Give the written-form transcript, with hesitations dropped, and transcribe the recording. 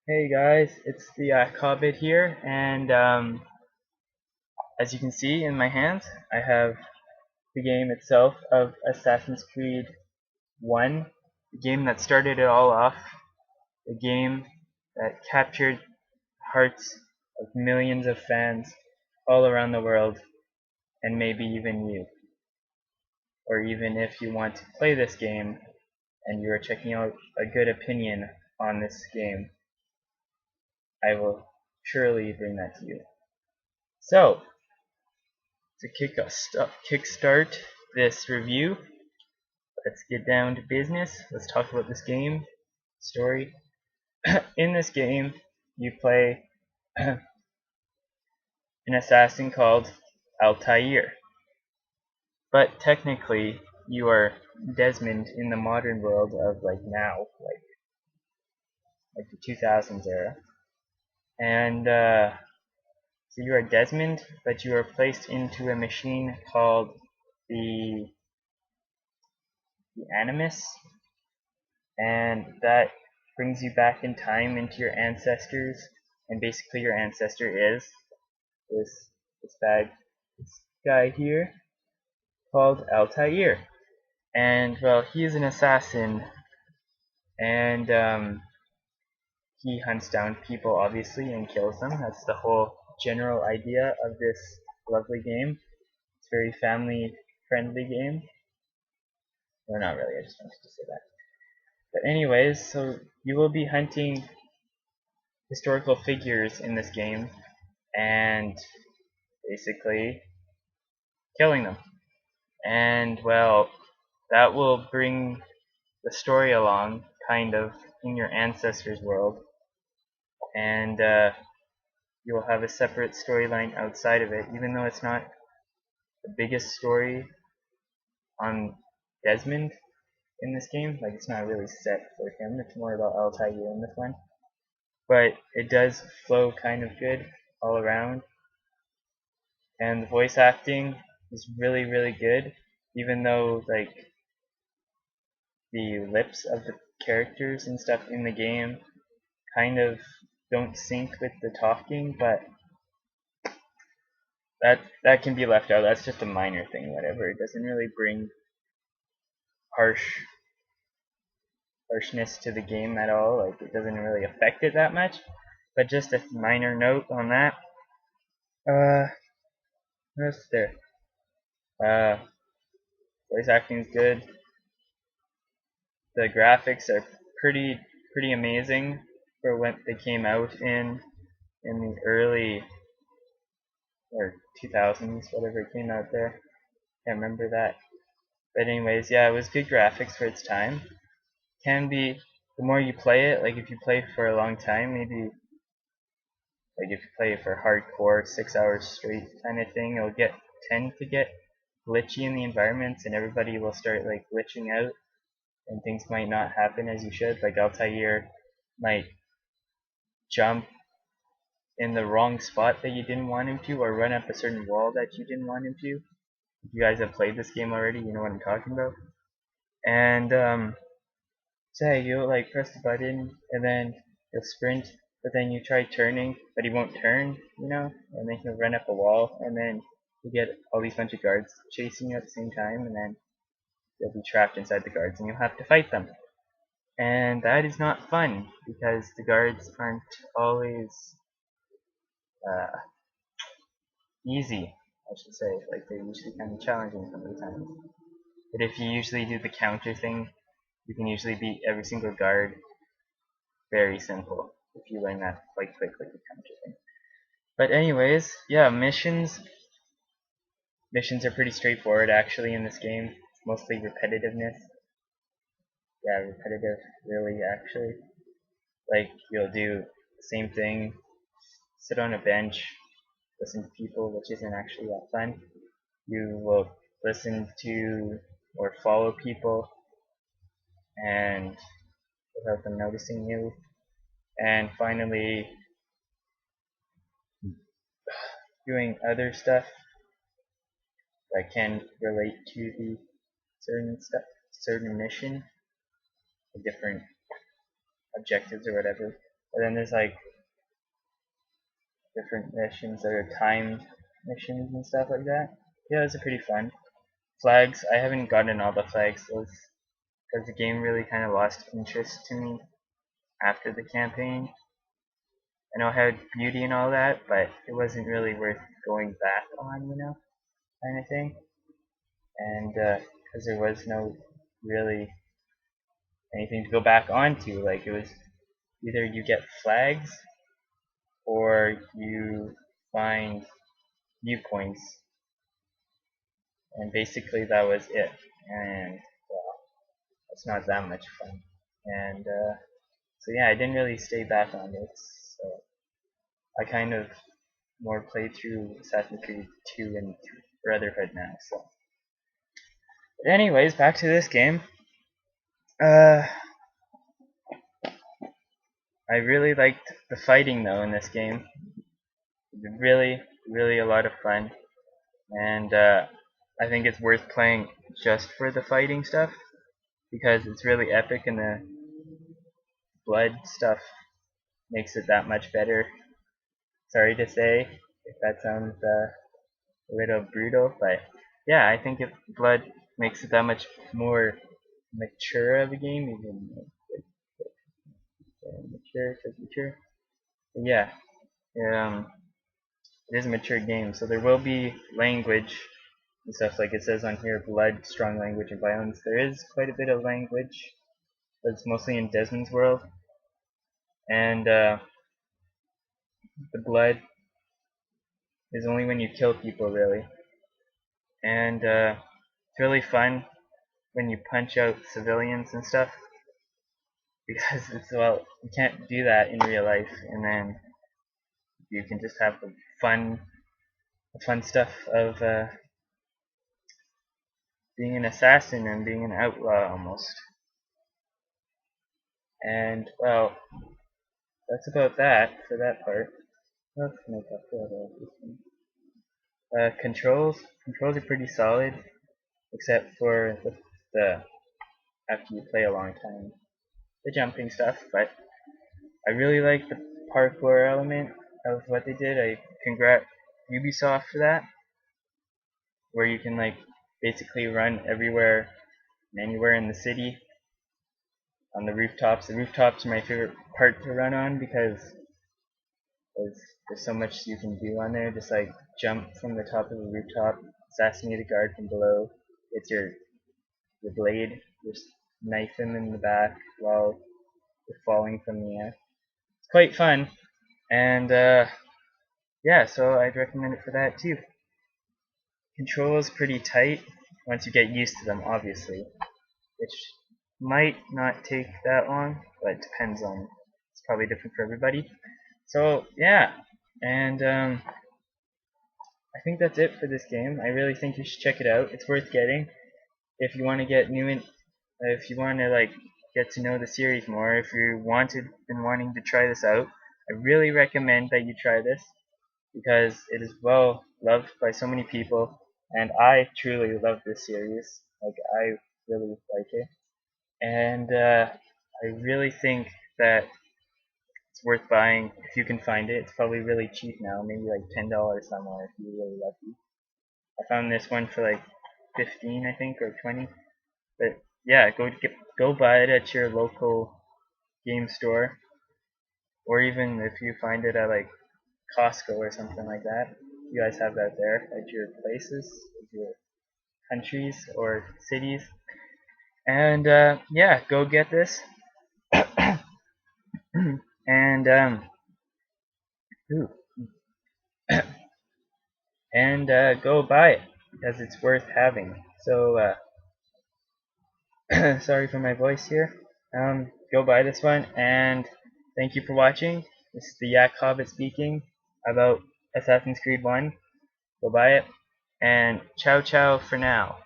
Hey guys, it's Theyakhobbit here, and as you can see in my hands, I have the game itself of Assassin's Creed 1, the game that started it all off, the game that captured hearts of millions of fans all around the world, and maybe even you. Or even if you want to play this game and you are checking out a good opinion on this game, I will surely bring that to you. So, to kickstart this review, let's get down to business. Let's talk about this game story. In this game, you play an assassin called Altair, but technically you are Desmond in the modern world of now, like the 2000s era, and so you are Desmond, but you are placed into a machine called the Animus, and that brings you back in time into your ancestors, and basically your ancestor is this this guy here called Altair, and well, he is an assassin, and he hunts down people obviously and kills them. That's the whole general idea of this lovely game. It's a very family friendly game. Or not really, I just wanted to say that. But anyways, so you will be hunting historical figures in this game and basically killing them. And well, that will bring the story along, kind of, in your ancestors' world. And you will have a separate storyline outside of it, even though it's not the biggest story on Desmond in this game. Like, it's not really set for him, it's more about Altair in this one. But it does flow kind of good all around. And the voice acting is really, really good, even though, like, the lips of the characters and stuff in the game kind of don't sync with the talking, but that can be left out. That's just a minor thing, whatever. It doesn't really bring harshness to the game at all. Like, it doesn't really affect it that much. But just a minor note on that. What's there? Voice acting is good. The graphics are pretty amazing for when they came out in the early or 2000s, whatever it came out there. Can't remember that. But anyways, yeah, it was good graphics for its time. Can be, the more you play it, like if you play for a long time, maybe like if you play it for hardcore 6 hours straight kind of thing, it'll tend to get glitchy in the environments, and everybody will start like glitching out, and things might not happen as you should. Like Altair might jump in the wrong spot that you didn't want him to, or run up a certain wall that you didn't want him to. If you guys have played this game already, you know what I'm talking about. And so yeah, you'll like press the button and then you'll sprint, but then you try turning, but he won't turn, and then he'll run up a wall, and then you get all these bunch of guards chasing you at the same time, and then you'll be trapped inside the guards and you'll have to fight them. And that is not fun because the guards aren't always uh, easy, I should say. Like, they're usually kind of challenging some of the time. But if you usually do the counter thing, you can usually beat every single guard. Very simple if you learn that quite quickly, the counter thing. But anyways, yeah, missions are pretty straightforward actually in this game. It's mostly repetitiveness. Yeah, repetitive, really, actually. Like, you'll do the same thing, sit on a bench, listen to people, which isn't actually that fun. You will listen to or follow people and without them noticing you. And finally, doing other stuff that can relate to the certain mission, the different objectives or whatever. But then there's like different missions that are timed missions and stuff like that. Yeah, those are pretty fun. Flags, I haven't gotten all the flags, because the game really kind of lost interest to me after the campaign. I know it had beauty and all that, but it wasn't really worth going back on, kind of thing. And because there was no really anything to go back onto, like it was either you get flags or you find viewpoints, and basically that was it. And well, it's not that much fun. And so yeah, I didn't really stay back on it. So I kind of more play through Assassin's Creed 2 and Brotherhood now. So, but anyways, back to this game. I really liked the fighting though in this game. It's really, really a lot of fun, and I think it's worth playing just for the fighting stuff because it's really epic, and the blood stuff makes it that much better. Sorry to say if that sounds a little brutal, but yeah, I think if blood makes it that much more mature of a game, even mature. Yeah, it is a mature game, so there will be language and stuff like it says on here, blood, strong language, and violence. There is quite a bit of language, but it's mostly in Desmond's world, and the blood is only when you kill people, really. And it's really fun when you punch out civilians and stuff, because well, you can't do that in real life, and then you can just have the fun stuff of being an assassin and being an outlaw almost. And well, that's about that for that part. Let's make up for this one. Controls are pretty solid, except for the after you play a long time, the jumping stuff. But I really like the parkour element of what they did. I congrat Ubisoft for that, where you can like basically run everywhere and anywhere in the city on the rooftops. The rooftops are my favorite part to run on because there's so much you can do on there. Just like jump from the top of the rooftop, assassinate a guard from below. It's your blade, just knife him in the back while you're falling from the air. It's quite fun, and yeah, so I'd recommend it for that too. Controls pretty tight once you get used to them, obviously, which might not take that long, but it depends on. It's probably different for everybody. So yeah, and I think that's it for this game. I really think you should check it out. It's worth getting if you want to get if you want to like get to know the series more. If you been wanting to try this out, I really recommend that you try this because it is well loved by so many people, and I truly love this series. Like I really like it, and I really think that it's worth buying if you can find it. It's probably really cheap now, maybe like $10 somewhere if you're really lucky. I found this one for like 15, I think, or 20. But yeah, go buy it at your local game store, or even if you find it at like Costco or something like that. You guys have that there at your places, at your countries or cities. And yeah, go get this. And ooh, and go buy it because it's worth having. So sorry for my voice here. Go buy this one, and thank you for watching. This is the Theyakhobbit speaking about Assassin's Creed 1. Go buy it, and ciao ciao for now.